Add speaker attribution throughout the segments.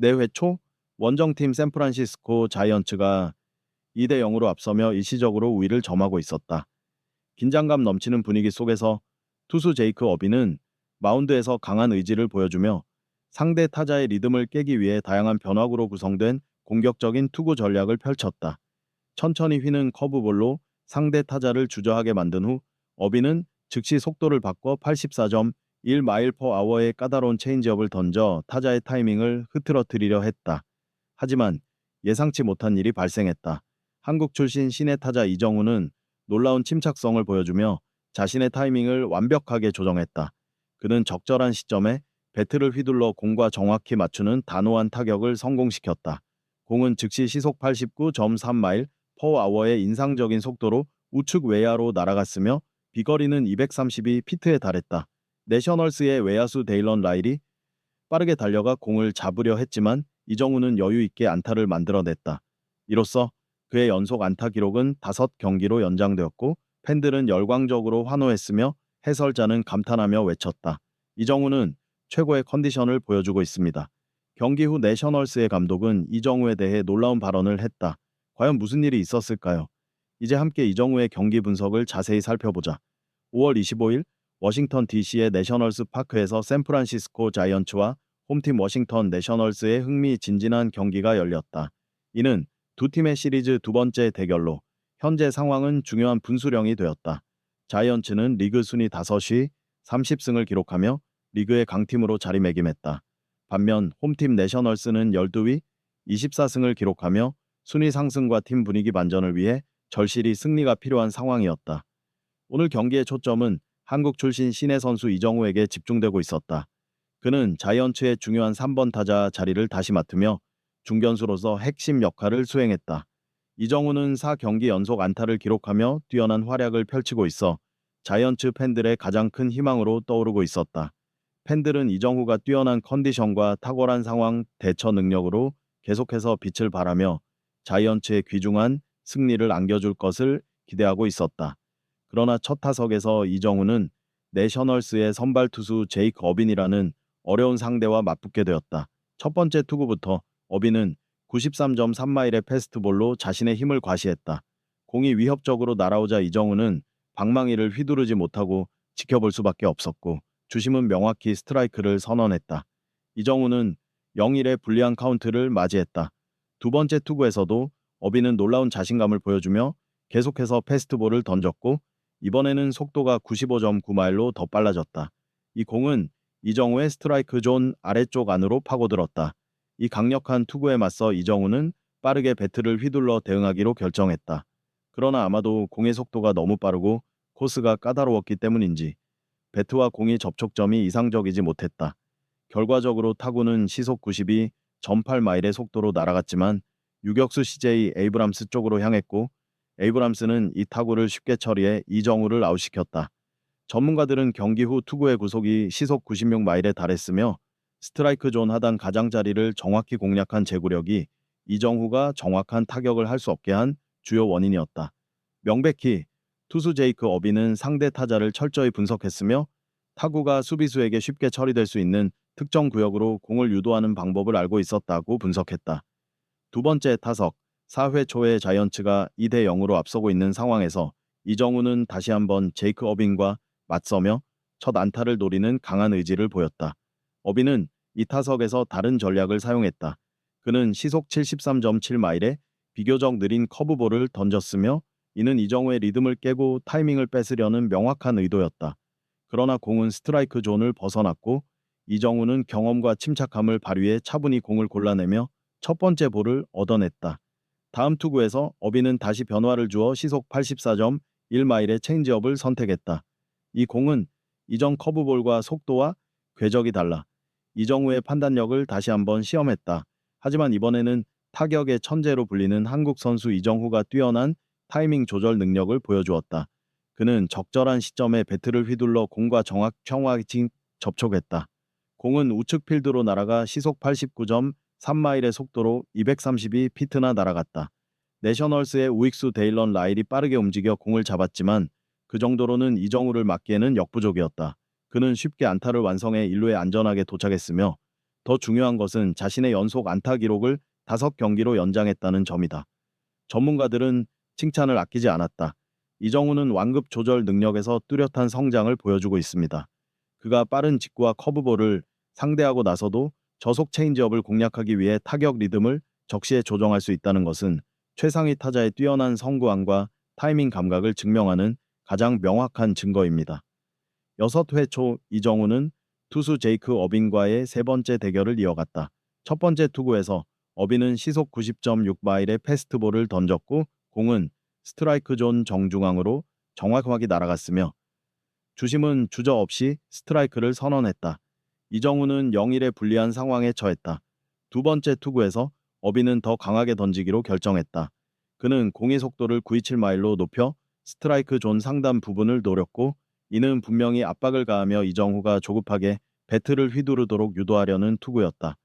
Speaker 1: 4회 초 원정팀 샌프란시스코 자이언츠가 2대 0으로 앞서며 일시적으로 우위를 점하고 있었다. 긴장감 넘치는 분위기 속에서 투수 제이크 어비는 마운드에서 강한 의지를 보여주며 상대 타자의 리듬을 깨기 위해 다양한 변화구로 구성된 공격적인 투구 전략을 펼쳤다. 천천히 휘는 커브볼로 상대 타자를 주저하게 만든 후 어비는 즉시 속도를 바꿔 84.1마일 퍼 아워의 까다로운 체인지업을 던져 타자의 타이밍을 흐트러뜨리려 했다. 하지만 예상치 못한 일이 발생했다. 한국 출신 신예 타자 이정우는 놀라운 침착성을 보여주며 자신의 타이밍을 완벽하게 조정했다. 그는 적절한 시점에 배트를 휘둘러 공과 정확히 맞추는 단호한 타격을 성공시켰다. 공은 즉시 시속 89.3마일 퍼 아워의 인상적인 속도로 우측 외야로 날아갔으며 비거리는 232피트에 달했다. 내셔널스의 외야수 데일런 라일이 빠르게 달려가 공을 잡으려 했지만 이정우는 여유 있게 안타를 만들어냈다. 이로써 그의 연속 안타 기록은 5경기로 연장되었고 팬들은 열광적으로 환호했으며 해설자는 감탄하며 외쳤다. 이정우는 최고의 컨디션을 보여주고 있습니다. 경기 후 내셔널스의 감독은 이정우에 대해 놀라운 발언을 했다. 과연 무슨 일이 있었을까요? 이제 함께 이정우의 경기 분석을 자세히 살펴보자. 5월 25일 워싱턴 DC의 내셔널스 파크에서 샌프란시스코 자이언츠와 홈팀 워싱턴 내셔널스의 흥미진진한 경기가 열렸다. 이는 두 팀의 시리즈 두 번째 대결로 현재 상황은 중요한 분수령이 되었다. 자이언츠는 리그 순위 5위 30승을 기록하며 리그의 강팀으로 자리매김했다. 반면 홈팀 내셔널스는 12위 24승을 기록하며 순위 상승과 팀 분위기 반전을 위해 절실히 승리가 필요한 상황이었다. 오늘 경기의 초점은 한국 출신 신예 선수 이정우에게 집중되고 있었다. 그는 자이언츠의 중요한 3번 타자 자리를 다시 맡으며 중견수로서 핵심 역할을 수행했다. 이정우는 4경기 연속 안타를 기록하며 뛰어난 활약을 펼치고 있어 자이언츠 팬들의 가장 큰 희망으로 떠오르고 있었다. 팬들은 이정우가 뛰어난 컨디션과 탁월한 상황 대처 능력으로 계속해서 빛을 발하며 자이언츠의 귀중한 승리를 안겨줄 것을 기대하고 있었다. 그러나 첫 타석에서 이정우는 내셔널스의 선발 투수 제이크 어빈이라는 어려운 상대와 맞붙게 되었다. 첫 번째 투구부터 어빈은 93.3마일의 패스트볼로 자신의 힘을 과시했다. 공이 위협적으로 날아오자 이정우는 방망이를 휘두르지 못하고 지켜볼 수밖에 없었고 주심은 명확히 스트라이크를 선언했다. 이정우는 0-1의 불리한 카운트를 맞이했다. 두 번째 투구에서도 어빈은 놀라운 자신감을 보여주며 계속해서 패스트볼을 던졌고 이번에는 속도가 95.9마일로 더 빨라졌다. 이 공은 이정우의 스트라이크 존 아래쪽 안으로 파고들었다. 이 강력한 투구에 맞서 이정우는 빠르게 배트를 휘둘러 대응하기로 결정했다. 그러나 아마도 공의 속도가 너무 빠르고 코스가 까다로웠기 때문인지 배트와 공의 접촉점이 이상적이지 못했다. 결과적으로 타구는 시속 92.8마일의 속도로 날아갔지만 유격수 CJ 에이브람스 쪽으로 향했고 에이브람스는 이 타구를 쉽게 처리해 이정우를 아웃시켰다. 전문가들은 경기 후 투구의 구속이 시속 96마일에 달했으며 스트라이크 존 하단 가장자리를 정확히 공략한 제구력이 이정후가 정확한 타격을 할 수 없게 한 주요 원인이었다. 명백히 투수 제이크 어비는 상대 타자를 철저히 분석했으며 타구가 수비수에게 쉽게 처리될 수 있는 특정 구역으로 공을 유도하는 방법을 알고 있었다고 분석했다. 두 번째 타석 4회 초에 자이언츠가 2대 0으로 앞서고 있는 상황에서 이정우는 다시 한번 제이크 어빈과 맞서며 첫 안타를 노리는 강한 의지를 보였다. 어빈은 이 타석에서 다른 전략을 사용했다. 그는 시속 73.7마일에 비교적 느린 커브볼을 던졌으며 이는 이정우의 리듬을 깨고 타이밍을 뺏으려는 명확한 의도였다. 그러나 공은 스트라이크 존을 벗어났고 이정우는 경험과 침착함을 발휘해 차분히 공을 골라내며 첫 번째 볼을 얻어냈다. 다음 투구에서 어빈은 다시 변화를 주어 시속 84.1마일의 체인지업을 선택했다. 이 공은 이전 커브볼과 속도와 궤적이 달라 이정우의 판단력을 다시 한번 시험했다. 하지만 이번에는 타격의 천재로 불리는 한국 선수 이정후가 뛰어난 타이밍 조절 능력을 보여주었다. 그는 적절한 시점에 배트를 휘둘러 공과 정확히 접촉했다. 공은 우측 필드로 날아가 시속 89.3마일의 속도로 232피트나 날아갔다. 내셔널스의 우익수 데일런 라일이 빠르게 움직여 공을 잡았지만 그 정도로는 이정우를 막기에는 역부족이었다. 그는 쉽게 안타를 완성해 1루에 안전하게 도착했으며 더 중요한 것은 자신의 연속 안타 기록을 5경기로 연장했다는 점이다. 전문가들은 칭찬을 아끼지 않았다. 이정우는 완급 조절 능력에서 뚜렷한 성장을 보여주고 있습니다. 그가 빠른 직구와 커브볼을 상대하고 나서도 저속 체인지업을 공략하기 위해 타격 리듬을 적시에 조정할 수 있다는 것은 최상위 타자의 뛰어난 성구안과 타이밍 감각을 증명하는 가장 명확한 증거입니다. 6회 초 이정우는 투수 제이크 어빈과의 세 번째 대결을 이어갔다. 첫 번째 투구에서 어빈은 시속 90.6마일의 패스트볼을 던졌고 공은 스트라이크 존 정중앙으로 정확하게 날아갔으며 주심은 주저 없이 스트라이크를 선언했다. 이정우는 0-1의 불리한 상황에 처했다. 두 번째 투구에서 어빈은 더 강하게 던지기로 결정했다. 그는 공의 속도를 927마일로 높여 스트라이크 존 상단 부분을 노렸고 이는 분명히 압박을 가하며 이정우가 조급하게 배트를 휘두르도록 유도하려는 투구였다.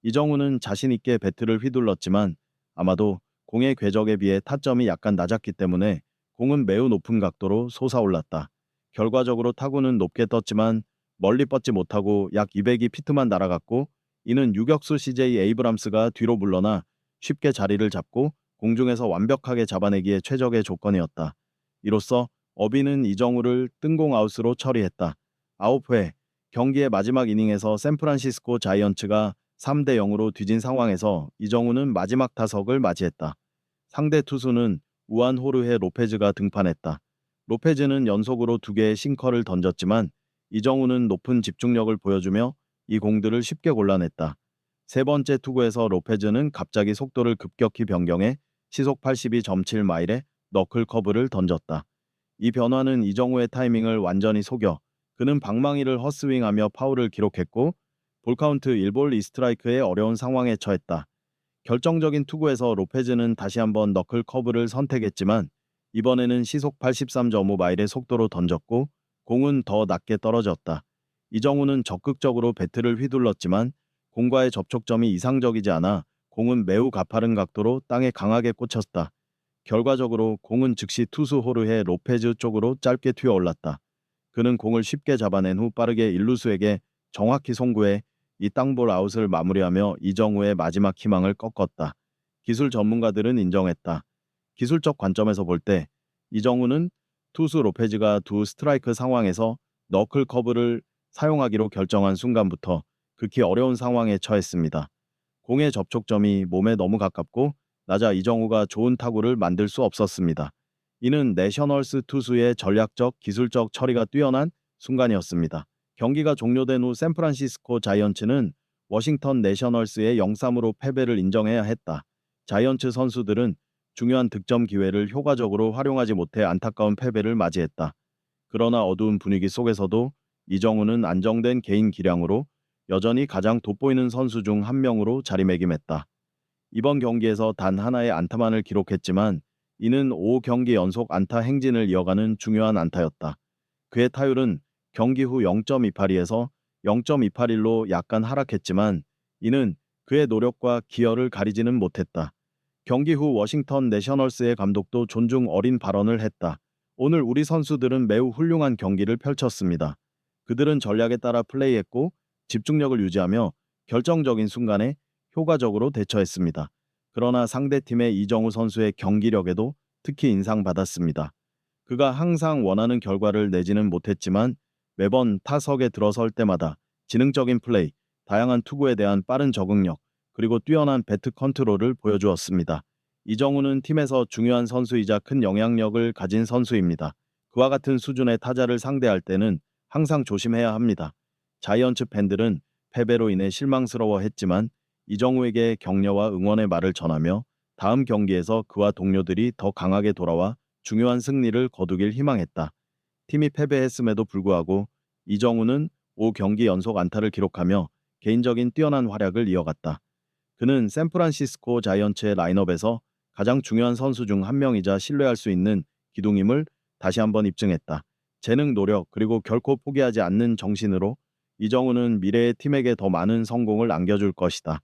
Speaker 1: 이정우는 자신 있게 배트를 휘둘렀지만 아마도 공의 궤적에 비해 타점이 약간 낮았기 때문에 공은 매우 높은 각도로 솟아올랐다. 결과적으로 타구는 높게 떴지만 멀리 뻗지 못하고 약 202피트만 날아갔고 이는 유격수 CJ 에이브람스가 뒤로 물러나 쉽게 자리를 잡고 공중에서 완벽하게 잡아내기에 최적의 조건이었다. 이로써 어빈은 이정우를 뜬공 아웃으로 처리했다. 9회 경기의 마지막 이닝에서 샌프란시스코 자이언츠가 3-0으로 뒤진 상황에서 이정우는 마지막 타석을 맞이했다. 상대 투수는 우한 호르헤 로페즈가 등판했다. 로페즈는 연속으로 2개의 싱커를 던졌지만 이정우는 높은 집중력을 보여주며 이 공들을 쉽게 골라냈다. 세 번째 투구에서 로페즈는 갑자기 속도를 급격히 변경해 시속 82.7마일의 너클 커브를 던졌다. 이 변화는 이정우의 타이밍을 완전히 속여 그는 방망이를 헛스윙하며 파울을 기록했고 볼카운트 1볼 2스트라이크의 어려운 상황에 처했다. 결정적인 투구에서 로페즈는 다시 한번 너클 커브를 선택했지만 이번에는 시속 83.5마일의 속도로 던졌고 공은 더 낮게 떨어졌다. 이정우는 적극적으로 배트를 휘둘렀지만 공과의 접촉점이 이상적이지 않아 공은 매우 가파른 각도로 땅에 강하게 꽂혔다. 결과적으로 공은 즉시 투수 호르헤 로페즈 쪽으로 짧게 튀어올랐다. 그는 공을 쉽게 잡아낸 후 빠르게 일루수에게 정확히 송구해 이 땅볼 아웃을 마무리하며 이정우의 마지막 희망을 꺾었다. 기술 전문가들은 인정했다. 기술적 관점에서 볼 때 이정우는 투수 로페즈가 두 스트라이크 상황에서 너클 커브를 사용하기로 결정한 순간부터 극히 어려운 상황에 처했습니다. 공의 접촉점이 몸에 너무 가깝고 낮아 이정우가 좋은 타구를 만들 수 없었습니다. 이는 내셔널스 투수의 전략적, 기술적 처리가 뛰어난 순간이었습니다. 경기가 종료된 후 샌프란시스코 자이언츠는 워싱턴 내셔널스의 0-3으로 패배를 인정해야 했다. 자이언츠 선수들은 중요한 득점 기회를 효과적으로 활용하지 못해 안타까운 패배를 맞이했다. 그러나 어두운 분위기 속에서도 이정우는 안정된 개인 기량으로 여전히 가장 돋보이는 선수 중 한 명으로 자리매김했다. 이번 경기에서 단 하나의 안타만을 기록했지만 이는 5경기 연속 안타 행진을 이어가는 중요한 안타였다. 그의 타율은 경기 후 0.282에서 0.281로 약간 하락했지만 이는 그의 노력과 기여를 가리지는 못했다. 경기 후 워싱턴 내셔널스의 감독도 존중 어린 발언을 했다. 오늘 우리 선수들은 매우 훌륭한 경기를 펼쳤습니다. 그들은 전략에 따라 플레이했고 집중력을 유지하며 결정적인 순간에 효과적으로 대처했습니다. 그러나 상대팀의 이정우 선수의 경기력에도 특히 인상받았습니다. 그가 항상 원하는 결과를 내지는 못했지만 매번 타석에 들어설 때마다 지능적인 플레이, 다양한 투구에 대한 빠른 적응력, 그리고 뛰어난 배트 컨트롤을 보여주었습니다. 이정우는 팀에서 중요한 선수이자 큰 영향력을 가진 선수입니다. 그와 같은 수준의 타자를 상대할 때는 항상 조심해야 합니다. 자이언츠 팬들은 패배로 인해 실망스러워했지만 이정우에게 격려와 응원의 말을 전하며 다음 경기에서 그와 동료들이 더 강하게 돌아와 중요한 승리를 거두길 희망했다. 팀이 패배했음에도 불구하고 이정우는 5경기 연속 안타를 기록하며 개인적인 뛰어난 활약을 이어갔다. 그는 샌프란시스코 자이언츠의 라인업에서 가장 중요한 선수 중 한 명이자 신뢰할 수 있는 기둥임을 다시 한번 입증했다. 재능, 노력, 그리고 결코 포기하지 않는 정신으로 이정우는 미래의 팀에게 더 많은 성공을 안겨줄 것이다.